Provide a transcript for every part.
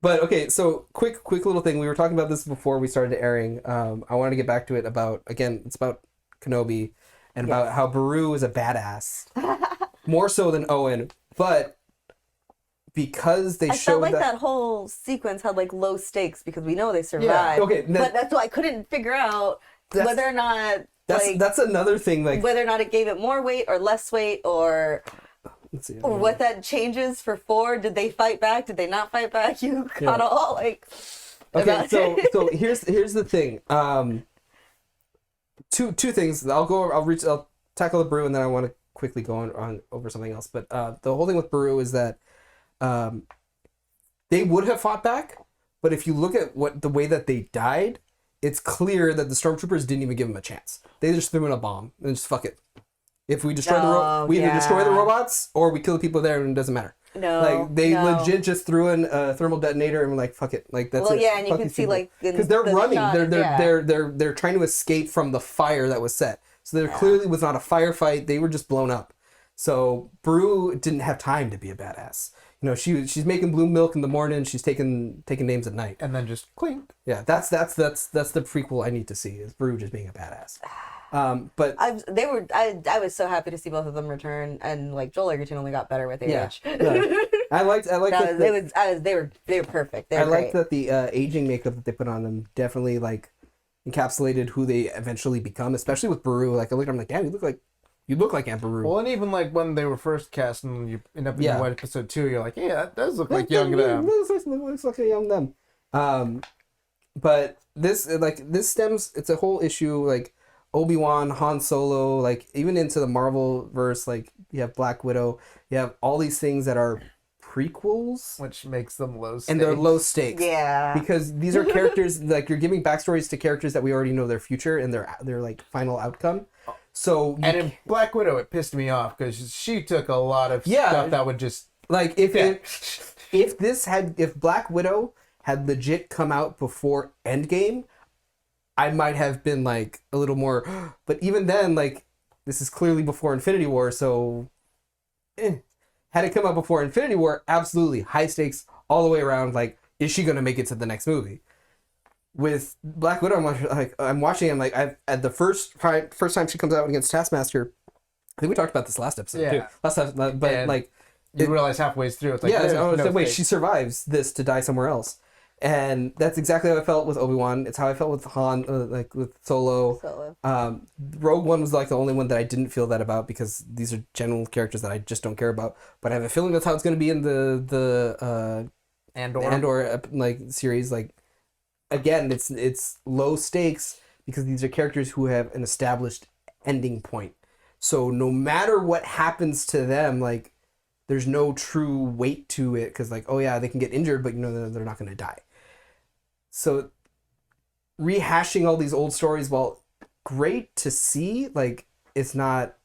But okay, so quick little thing. We were talking about this before we started airing. I wanted to get back to it about again. It's about Kenobi and about how Beru is a badass, more so than Owen. But because they I showed felt like that whole sequence had like low stakes because we know they survived. Yeah. Okay, but that's why I couldn't figure out whether or not that's another thing. Like whether or not it gave it more weight or less weight or. Let's see. Or what that changes for 4? Did they fight back? Did they not fight back? You got all like. Okay, so here's the thing. Two things. I'll tackle the Brew and then I want to quickly go on over something else. But the whole thing with Brew is that they would have fought back, but if you look at the way that they died, it's clear that the stormtroopers didn't even give them a chance. They just threw in a bomb and just fuck it. If we destroy we either destroy the robots or we kill the people there and it doesn't matter. No, like they legit just threw in a thermal detonator and were like, "Fuck it!" Like that's it. Yeah, and you Fuck can see people. like because they're running, they're trying to escape from the fire that was set. So there clearly was not a firefight; they were just blown up. So Brew didn't have time to be a badass. You know, she's making blue milk in the morning. She's taking names at night, and then just clink. Yeah, that's the prequel I need to see is Brew just being a badass. But I was so happy to see both of them return, and like Joel Egerton only got better with age. Yeah. I liked they were perfect. I liked that the aging makeup that they put on them definitely like encapsulated who they eventually become, especially with Beru. Like I looked, I'm like, damn, you look like Aunt Beru. Well, and even like when they were first cast and you end up in the White episode 2, you're like, yeah, that does look like young them. Looks like a young them. But this stems. It's a whole issue like. Obi-Wan, Han Solo, like even into the Marvel verse, like you have Black Widow, you have all these things that are prequels, which makes them low stakes. And they're low stakes, because these are characters like you're giving backstories to characters that we already know their future and their like final outcome. So and in Black Widow, it pissed me off because she took a lot of stuff that would just like if Black Widow had legit come out before Endgame. I might have been like a little more, but even then, like this is clearly before Infinity War, so had it come out before Infinity War, absolutely high stakes all the way around. Like, is she gonna make it to the next movie? With Black Widow, I'm watching. I'm like, at the first time she comes out against Taskmaster. I think we talked about this last episode too. Last time, but and like you realize halfway through, it's like wait, she survives this to die somewhere else. And that's exactly how I felt with Obi-Wan. It's how I felt with Han, like with Solo. Rogue One was like the only one that I didn't feel that about because these are general characters that I just don't care about. But I have a feeling that's how it's going to be in the Andor like series. Like again, it's low stakes because these are characters who have an established ending point. So no matter what happens to them, like there's no true weight to it because like, oh yeah, they can get injured, but you know they're not going to die. So rehashing all these old stories, while great to see, like it's not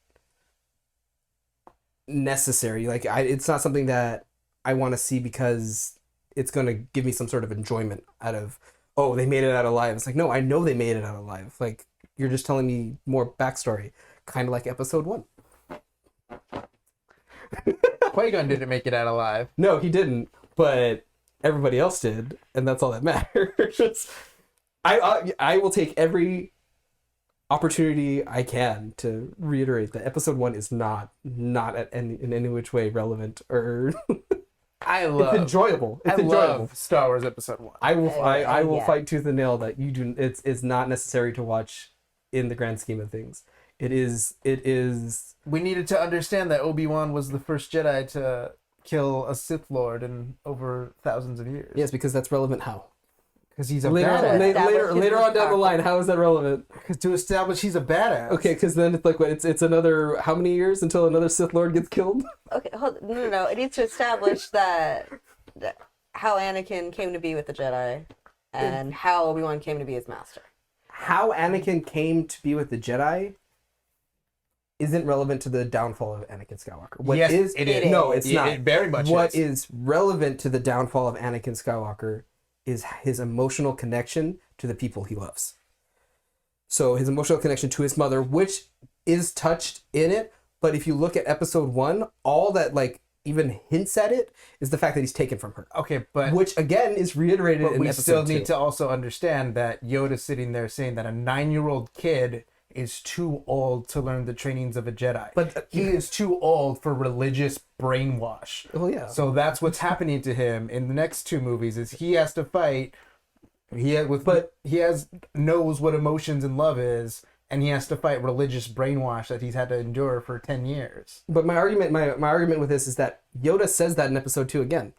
necessary. Like it's not something that I want to see because it's going to give me some sort of enjoyment out of, oh, they made it out alive. It's like, no, I know they made it out alive. Like you're just telling me more backstory, kind of like episode 1. Qui-Gon didn't make it out alive. No, he didn't, but everybody else did, and that's all that matters. I will take every opportunity I can to reiterate that episode 1 is not in any which way relevant or it's enjoyable. It's enjoyable. Love Star Wars episode 1. I will fight tooth and nail that it's not necessary to watch in the grand scheme of things. It is. We needed to understand that Obi-Wan was the first Jedi to kill a Sith Lord in over thousands of years. Yes, because that's relevant. How? Because he's a badass. Later on down the line, how is that relevant? Because to establish he's a badass. Okay, because then it's like what? It's another how many years until another Sith Lord gets killed? Okay, no. It needs to establish that how Anakin came to be with the Jedi, and how Obi-Wan came to be his master. How Anakin came to be with the Jedi isn't relevant to the downfall of Anakin Skywalker. It is. No, it's not. It very much What is relevant to the downfall of Anakin Skywalker is his emotional connection to the people he loves. So his emotional connection to his mother, which is touched in it, but if you look at episode 1, all that like even hints at it is the fact that he's taken from her. Okay, but Which again is reiterated in we episode still 2. need to also understand that Yoda's sitting there saying that a 9-year-old kid is too old to learn the trainings of a Jedi. But he is too old for religious brainwash. Well, yeah. So that's what's happening to him in the next 2 movies is he has to fight. He knows what emotions and love is, and he has to fight religious brainwash that he's had to endure for 10 years. But my argument with this is that Yoda says that in episode 2 again.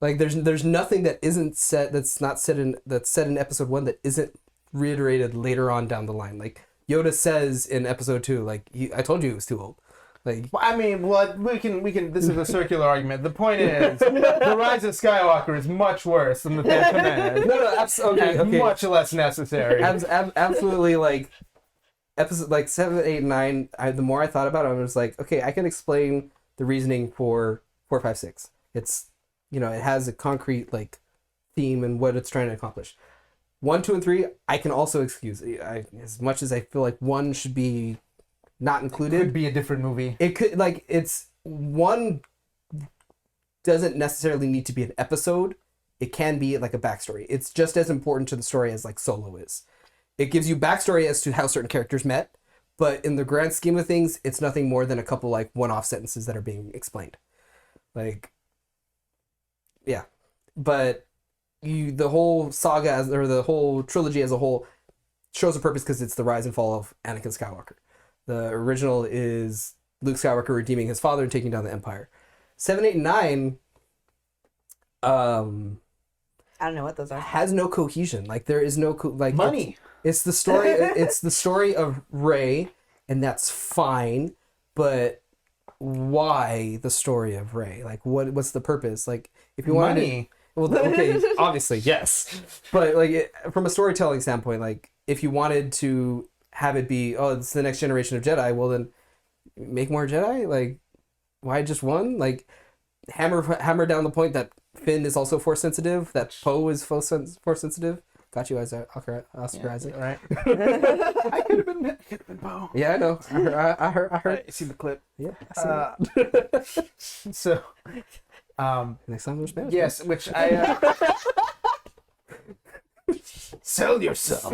Like there's nothing that isn't said that's said in episode 1 that isn't reiterated later on down the line. Like Yoda says in episode 2, like I told you he was too old. Like I mean, well, we can. This is a circular argument. The point is, the Rise of Skywalker is much worse than the Phantom Menace. No, okay. Much less necessary. Absolutely, like episode like 7, 8, 9. The more I thought about it, I was like, okay, I can explain the reasoning for 4, 5, 6. It's it has a concrete like theme and what it's trying to accomplish. 1, 2, and 3, I can also excuse. As much as I feel like 1 should be not included. It could be a different movie. It could it's 1 doesn't necessarily need to be an episode. It can be like a backstory. It's just as important to the story as like Solo is. It gives you backstory as to how certain characters met, but in the grand scheme of things, it's nothing more than a couple like one-off sentences that are being explained. Like, yeah, but the whole saga or the whole trilogy as a whole shows a purpose because it's the rise and fall of Anakin Skywalker. The original is Luke Skywalker redeeming his father and taking down the Empire. 7, 8, and 9, I don't know what those are. has no cohesion. Like there is no money. It's the story. It's the story of Rey, and that's fine. But why the story of Rey? Like what's the purpose? Like if you want money. Well, okay, obviously yes, but like from a storytelling standpoint, like if you wanted to have it be, oh, it's the next generation of Jedi, well then make more Jedi. Like why just one? Like hammer down the point that Finn is also force sensitive, that Poe is force sensitive. Got you, Oscar Isaac. Right. I could have been Poe. Yeah, I know. I heard. You see the clip. Yeah. I see So, next time we're Spanish. yes, which I sell yourself.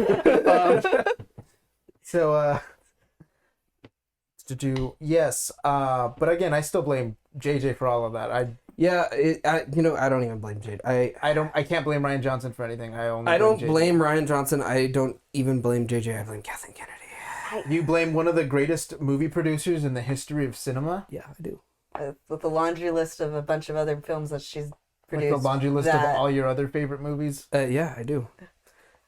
To do yes, but again, I still blame JJ for all of that. I don't even blame Jade. I can't blame Ryan Johnson for anything. I don't blame Ryan Johnson. I don't even blame JJ. I blame Kathleen Kennedy. You blame one of the greatest movie producers in the history of cinema? Yeah, I do. With a laundry list of a bunch of other films that she's produced. Like the laundry list of all your other favorite movies? Yeah, I do.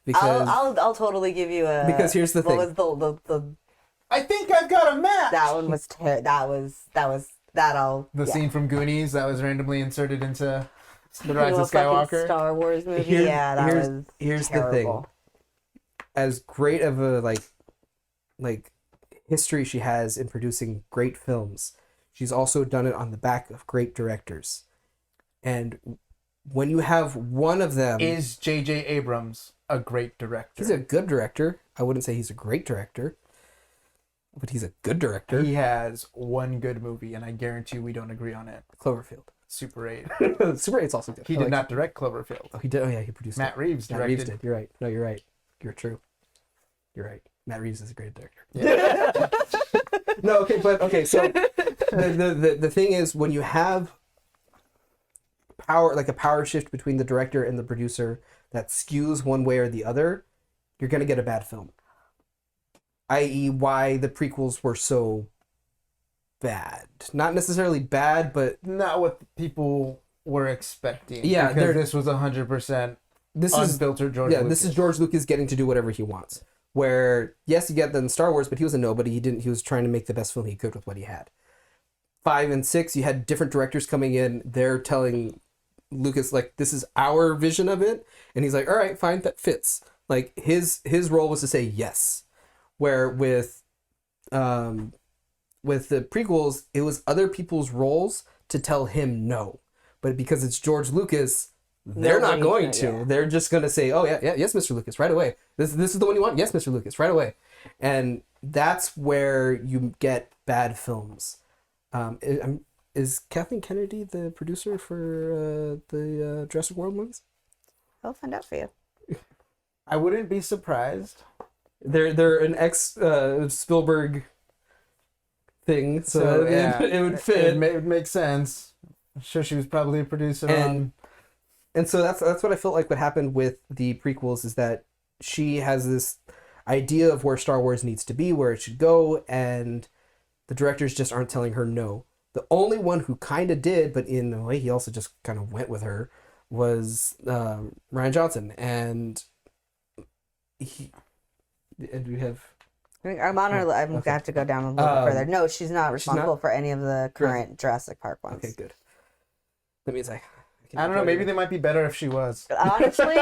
Because I'll totally give you a. Because here's the thing. What was the I think I've got a match. That one was the scene from Goonies that was randomly inserted into The Rise of Skywalker. Star Wars movie. Here's the thing. As great of a like history she has in producing great films, she's also done it on the back of great directors. And when you have one of them, is J.J. Abrams a great director? He's a good director. I wouldn't say he's a great director, but he's a good director. He has one good movie, and I guarantee we don't agree on it. Cloverfield. Super 8. Super 8's also good. He did not direct Cloverfield. Oh, he did. Oh, yeah, he produced Matt it. Reeves directed. Matt Reeves did. You're right. No, you're right. You're true. You're right. Matt Reeves is a great director. Yeah. No, okay, so the thing is, when you have power, like a power shift between the director and the producer that skews one way or the other, you're gonna get a bad film. I.e., why the prequels were so bad. Not necessarily bad, but not what people were expecting. Yeah, because this was 100% unfiltered George Lucas. This is George Lucas getting to do whatever he wants. Where, yes, you get that in Star Wars, but he was a nobody. He was trying to make the best film he could with what he had. 5 and 6, you had different directors coming in. They're telling Lucas, like, this is our vision of it. And he's like, all right, fine, that fits. Like, his role was to say yes. Where with the prequels, it was other people's roles to tell him no. But because it's George Lucas, they're not going to. Yeah. They're just going to say, oh, yeah, yes, Mr. Lucas, right away. This is the one you want? Yes, Mr. Lucas, right away. And that's where you get bad films. is Kathleen Kennedy the producer for the Jurassic World movies? I'll find out for you. I wouldn't be surprised. They're an ex Spielberg thing, so yeah, it would fit. It would make sense. I'm sure she was probably a producer on. And so that's what I felt like what happened with the prequels is that she has this idea of where Star Wars needs to be, where it should go, and the directors just aren't telling her no. The only one who kind of did, but in a way he also just kind of went with her, was Rian Johnson. And we have... I mean, I'm on her. I'm gonna have to go down a little bit further. No, she's not responsible for any of the current Jurassic Park ones. Okay, good. That means I don't know. Maybe they might be better if she was. Honestly,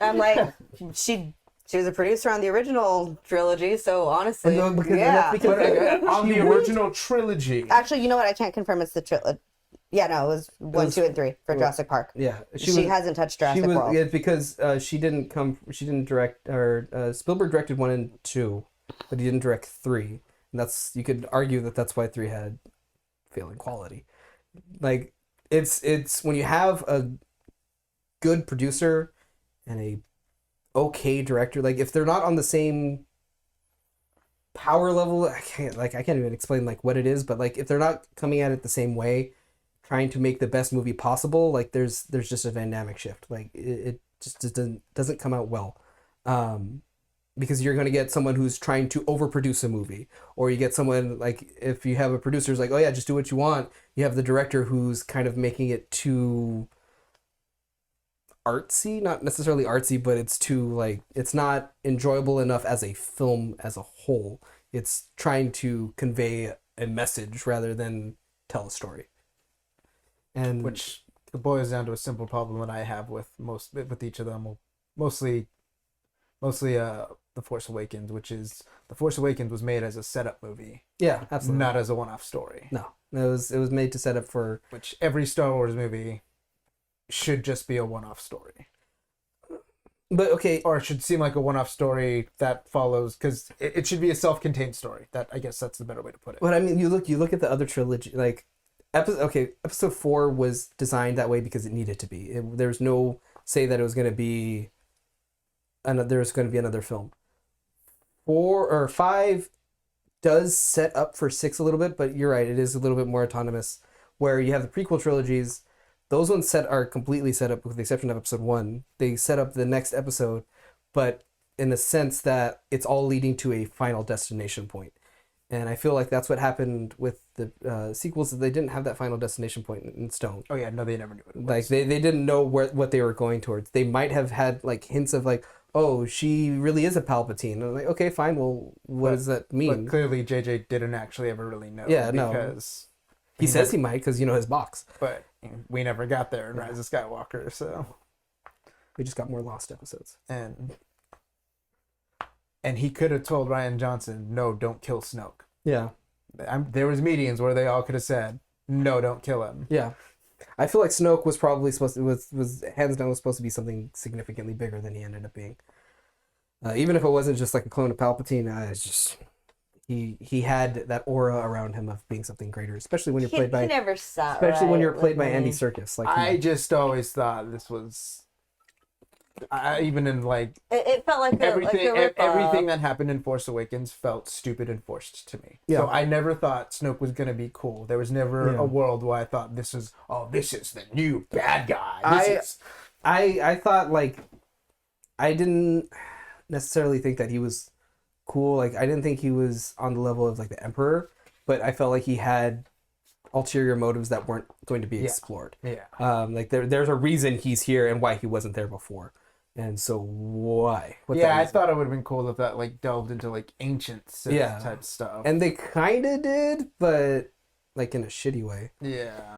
I'm like she was a producer on the original trilogy, so honestly, because on the original trilogy. Actually, you know what? I can't confirm it's the trilogy. Yeah, no, it was 1, 2, and 3 for Jurassic Park. Yeah, she hasn't touched Jurassic World. Yeah, because she didn't direct, or Spielberg directed 1 and 2, but he didn't direct 3. And you could argue that's why 3 had failing quality. Like, it's when you have a good producer and a okay director, like if they're not on the same power level, I can't even explain like what it is, but like if they're not coming at it the same way, trying to make the best movie possible, like there's just a dynamic shift. Like it just doesn't come out well. Because you're going to get someone who's trying to overproduce a movie, or you get someone like, if you have a producer who's like, oh yeah, just do what you want. You have the director who's kind of making it too artsy, not necessarily artsy, but it's too like, it's not enjoyable enough as a film as a whole. It's trying to convey a message rather than tell a story. And which boils down to a simple problem that I have with each of them. Mostly The Force Awakens, which is The Force Awakens was made as a setup movie. Yeah, absolutely. Not as a one-off story. No, it was made to set up for... Which every Star Wars movie should just be a one-off story. But okay... Or it should seem like a one-off story that follows, because it should be a self-contained story. I guess that's the better way to put it. But I mean, you look at the other trilogy, like... Episode 4 was designed that way because it needed to be. There's no say that it was going to be... there's going to be another film. 4 or 5 does set up for 6 a little bit, but you're right, it is a little bit more autonomous. Where you have the prequel trilogies, those ones are completely set up with the exception of episode 1. They set up the next episode, but in the sense that it's all leading to a final destination point. And I feel like that's what happened with the sequels, that they didn't have that final destination point in stone. Oh yeah, no, they never knew it. Like they didn't know what they were going towards. They might have had like hints of like, oh, she really is a Palpatine. And I'm like, okay, fine. Well, what does that mean? But clearly, JJ didn't actually ever really know. Yeah, no. Because he says he might because his box. But we never got there in Rise of Skywalker, so we just got more lost episodes. And he could have told Rian Johnson, no, don't kill Snoke. Yeah. There was meetings where they all could have said, no, don't kill him. Yeah. I feel like Snoke was probably supposed to, was hands down was supposed to be something significantly bigger than he ended up being. Even if it wasn't just like a clone of Palpatine, it's just he had that aura around him of being something greater, especially when you're played by... He never sat especially when you're played by Andy Serkis. Like I just always thought this was... even in like it felt like everything that happened in Force Awakens felt stupid and forced to me. Yeah. So I never thought Snoke was gonna be cool. There was never a world where I thought this is the new bad guy. I thought like I didn't necessarily think that he was cool. Like I didn't think he was on the level of like the Emperor, but I felt like he had ulterior motives that weren't going to be explored. Yeah. Like there's a reason he's here and why he wasn't there before. And so why? I thought it would have been cool if that like delved into like ancient Sith type stuff. And they kind of did, but like in a shitty way. Yeah.